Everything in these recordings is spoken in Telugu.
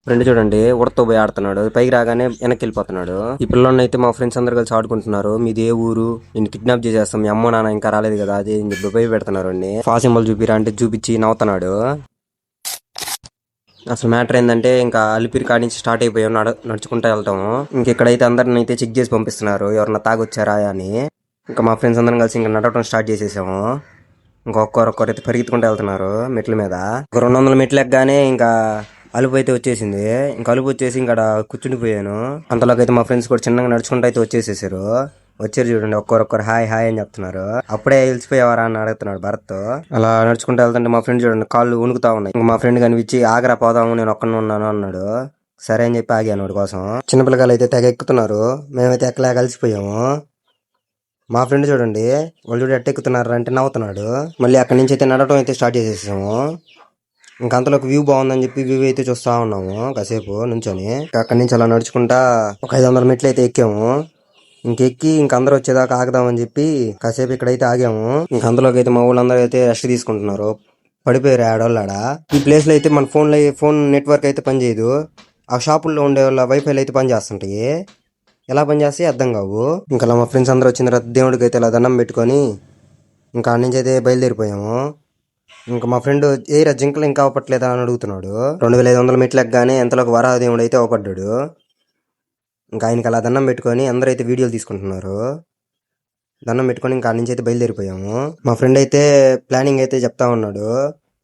ఫ్రెండ్ చూడండి ఉడతో పోయి ఆడుతున్నాడు, పైకి రాగానే వెనక్కి వెళ్ళిపోతున్నాడు. ఈ పిల్లని అయితే మా ఫ్రెండ్స్ అందరు కలిసి ఆడుకుంటున్నారు. మీది ఏ ఊరు, నేను కిడ్నాప్ చేసేస్తాం, మీ అమ్మ నాన్న ఇంకా రాలేదు కదా అది భయ పెడుతున్నారు అండి. సింబల్ చూపిరా అంటే చూపించి నవ్వుతున్నాడు. అసలు మ్యాటర్ ఏంటంటే ఇంకా అలిపిరి కాడి నుంచి స్టార్ట్ అయిపోయాం, నడుచుకుంటూ వెళ్తాము. ఇంకెక్కడైతే అందరిని అయితే చెక్ చేసి పంపిస్తున్నారు, ఎవరన్నా తాగొచ్చారా అని. ఇంకా మా ఫ్రెండ్స్ అందరం కలిసి ఇంకా నడవటం స్టార్ట్ చేసేసాము. ఒక్కొక్కరైతే పరిగెత్తుకుంటూ వెళ్తున్నారు మెట్ల మీద. ఒక 200 మెట్లు ఎక్కగానే ఇంకా అలుపు అయితే వచ్చేసింది. ఇంకా అలుపు వచ్చేసి ఇంకా కూర్చుండిపోయాను. అంతలోకి అయితే మా ఫ్రెండ్స్ కూడా చిన్నగా నడుచుకుంటూ అయితే వచ్చేసేసారు. వచ్చారు చూడండి, ఒక్కొక్కరు హాయ్ హాయ్ అని చెప్తున్నారు. అప్పుడే వెలిసిపోయేవారా అని అడుగుతున్నాడు భరత్. అలా నడుచుకుంటూ వెళ్తుంటే మా ఫ్రెండ్ చూడండి కాళ్ళు వణుకుతా ఉన్నాయి. ఇంకా మా ఫ్రెండ్ కనిపించి ఆగరా పోదాము, నేను ఒక్కనే ఉన్నాను అన్నాడు. సరే అని చెప్పి ఆగాను వాడి కోసం. చిన్నపిల్లగాలు అయితే తెగ ఎక్కుతున్నారు, మేమైతే ఎక్కలే కలిసిపోయాము. మా ఫ్రెండ్ చూడండి వాళ్ళు చూడ ఎట్టెక్కుతున్నారు అంటే నవ్వుతున్నాడు. మళ్ళీ అక్కడి నుంచి అయితే నడవటం అయితే స్టార్ట్ చేసేసాము. ఇంకా అంతలోకి వ్యూ బాగుందని చెప్పి వ్యూ అయితే చూస్తా ఉన్నాము కాసేపు నుంచొని. అక్కడి నుంచి అలా నడుచుకుంటా ఒక 500 మెట్లు అయితే ఎక్కాము. ఇంకెక్కి ఇంక అందరూ వచ్చేదాకా ఆగదామని చెప్పి కాసేపు ఇక్కడైతే ఆగాము. ఇంక అందులోకి అయితే మా ఊళ్ళందరూ అయితే రెస్ట్ తీసుకుంటున్నారు, పడిపోయారు ఆడోళ్ళాడ. ఈ ప్లేస్ లో అయితే మన ఫోన్ నెట్వర్క్ అయితే పనిచేయదు. ఆ షాపుల్లో ఉండే వాళ్ళ వైఫైలు అయితే పనిచేస్తుంటాయి. ఎలా పనిచేస్తాయి అర్థం కావు. ఇంకా మా ఫ్రెండ్స్ అందరూ వచ్చిన తర్వాత దేవుడికి అయితే ఇలా దండం పెట్టుకొని ఇంకా ఆడ నుంచి అయితే బయలుదేరిపోయాము. ఇంకా మా ఫ్రెండ్ ఏరా జింకలు ఇంకా అవపట్లేదా అని అడుగుతున్నాడు. 2500 మెట్లు ఎక్కగానే ఎంతలోకి వరాహదేవుడు అయితే అవపడ్డాడు. ఇంకా ఆయనకి అలా దండం పెట్టుకొని అందరూ అయితే వీడియోలు తీసుకుంటున్నారు. దండం పెట్టుకొని ఇంకా నుంచి అయితే బయలుదేరిపోయాము. మా ఫ్రెండ్ అయితే ప్లానింగ్ అయితే చెప్తా ఉన్నాడు,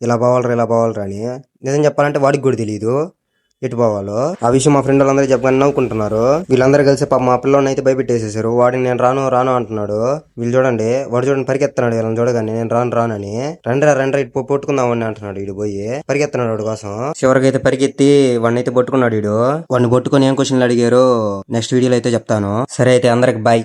ఇలా పోవాలరా అని. నిజం చెప్పాలంటే వాడికి కూడా తెలియదు ఎటు పోవాలో. ఆ విషయం మా ఫ్రెండ్ వాళ్ళందరూ చెప్పగానే నవ్వుకుంటున్నారు. వీళ్ళందరూ కలిసి మా పిల్లని అయితే భయపెట్టేసేసారు. వాడిని నేను రాను అంటున్నాడు. వీళ్ళు చూడండి, వాడు చూడండి పరిగెత్తున్నాడు. వీళ్ళని చూడగానే నేను రానని. రండి ఇటు పట్టుకుందామని అంటున్నాడు. వీడు పోయి పరిగెత్తున్నాడు వాడి కోసం. చివరికి అయితే పరిగెత్తి వాడిని అయితే పట్టుకున్నాడు. వాడిని పట్టుకొని ఏం క్వశ్చన్లు అడిగారు నెక్స్ట్ వీడియోలో అయితే చెప్తాను. సరే అయితే అందరికి బాయ్.